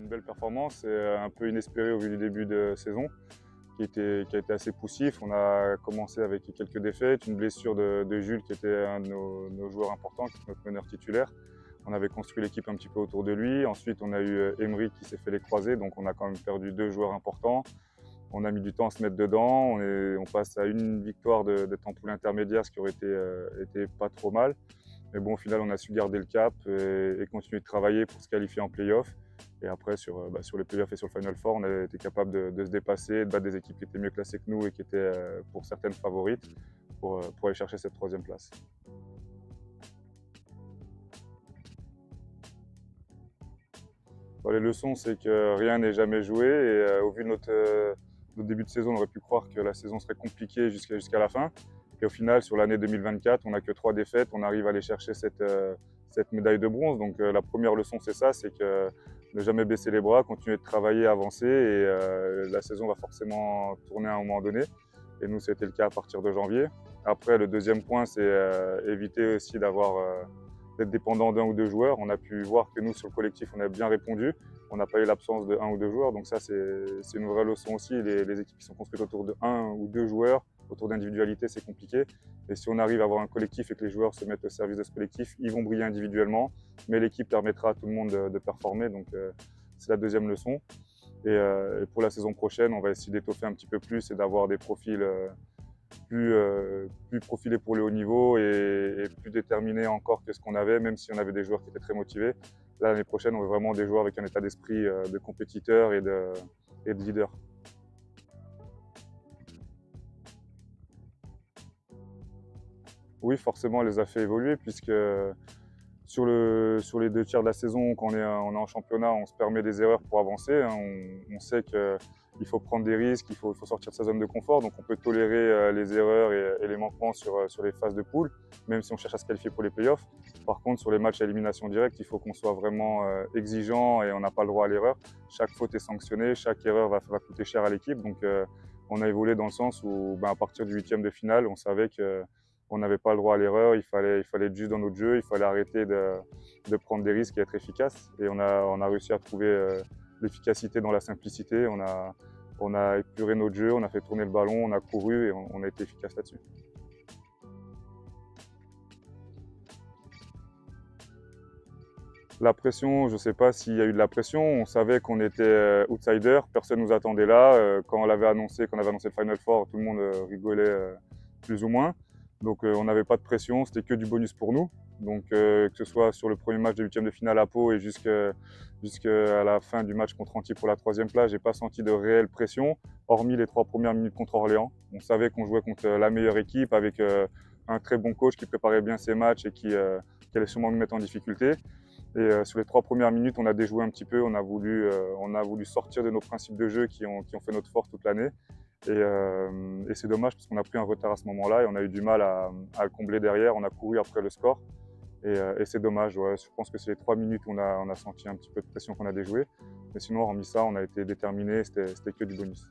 une belle performance, un peu inespérée au vu du début de saison, qui a été assez poussif. On a commencé avec quelques défaites, une blessure de Jules qui était un de nos joueurs importants, qui est notre meneur titulaire. On avait construit l'équipe un petit peu autour de lui. Ensuite, on a eu Emery qui s'est fait les croisés, donc on a quand même perdu 2 joueurs importants. On a mis du temps à se mettre dedans. On passe à une victoire de temps poule intermédiaire, ce qui aurait été pas trop mal. Mais bon, au final, on a su garder le cap et continuer de travailler pour se qualifier en play-off. Et après, sur les play-offs et sur le Final Four, on a été capable de se dépasser, de battre des équipes qui étaient mieux classées que nous et qui étaient pour certaines favorites pour aller chercher cette 3e place. Bon, les leçons, c'est que rien n'est jamais joué et au vu de notre début de saison, on aurait pu croire que la saison serait compliquée jusqu'à la fin. Et au final, sur l'année 2024, on n'a que 3 défaites, on arrive à aller chercher cette médaille de bronze. Donc la première leçon, c'est ça, c'est que ne jamais baisser les bras, continuer de travailler, avancer et la saison va forcément tourner à un moment donné. Et nous, c'était le cas à partir de janvier. Après, le deuxième point, c'est éviter aussi d'être dépendant d'1 ou 2 joueurs. On a pu voir que nous, sur le collectif, on a bien répondu. On n'a pas eu l'absence de 1 ou 2 joueurs. Donc ça, c'est une vraie leçon aussi. Les équipes qui sont construites autour de 1 ou 2 joueurs, autour d'individualité, c'est compliqué. Et si on arrive à avoir un collectif et que les joueurs se mettent au service de ce collectif, ils vont briller individuellement, mais l'équipe permettra à tout le monde de performer. Donc c'est la deuxième leçon. Et pour la saison prochaine, on va essayer d'étoffer un petit peu plus et d'avoir des profils plus profilés pour le haut niveau et plus déterminés encore que ce qu'on avait, même si on avait des joueurs qui étaient très motivés. Là, l'année prochaine, on veut vraiment des joueurs avec un état d'esprit de compétiteur et de leader. Oui, forcément, elle les a fait évoluer puisque sur les 2 tiers de la saison, quand on est en championnat, on se permet des erreurs pour avancer. On sait qu'il faut prendre des risques, il faut sortir de sa zone de confort. Donc on peut tolérer les erreurs et les manquements sur les phases de poule, même si on cherche à se qualifier pour les playoffs. Par contre, sur les matchs à élimination directe, il faut qu'on soit vraiment exigeant et on n'a pas le droit à l'erreur. Chaque faute est sanctionnée, chaque erreur va coûter cher à l'équipe. Donc on a évolué dans le sens où à partir du 8e de finale, on savait qu'on n'avait pas le droit à l'erreur, il fallait être juste dans notre jeu, il fallait arrêter de prendre des risques et être efficace. Et on a réussi à trouver l'efficacité dans la simplicité. On a épuré notre jeu, on a fait tourner le ballon, on a couru et on a été efficace là-dessus. La pression, je ne sais pas s'il y a eu de la pression. On savait qu'on était outsider, personne ne nous attendait là. Quand on avait annoncé le Final Four, tout le monde rigolait plus ou moins. Donc on n'avait pas de pression, c'était que du bonus pour nous. Donc que ce soit sur le premier match de 8e de finale à Pau et jusqu'à la fin du match contre Antibes pour la 3e place, j'ai pas senti de réelle pression, hormis les 3 premières minutes contre Orléans. On savait qu'on jouait contre la meilleure équipe avec un très bon coach qui préparait bien ses matchs et qui allait sûrement nous mettre en difficulté. Et sur les 3 premières minutes, on a déjoué un petit peu, on a voulu sortir de nos principes de jeu qui ont fait notre force toute l'année. Et c'est dommage parce qu'on a pris un retard à ce moment-là et on a eu du mal à le combler derrière. On a couru après le score et c'est dommage. Ouais. Je pense que c'est les 3 minutes où on a senti un petit peu de pression qu'on a déjoué. Mais sinon, hormis ça, on a été déterminés, c'était que du bonus.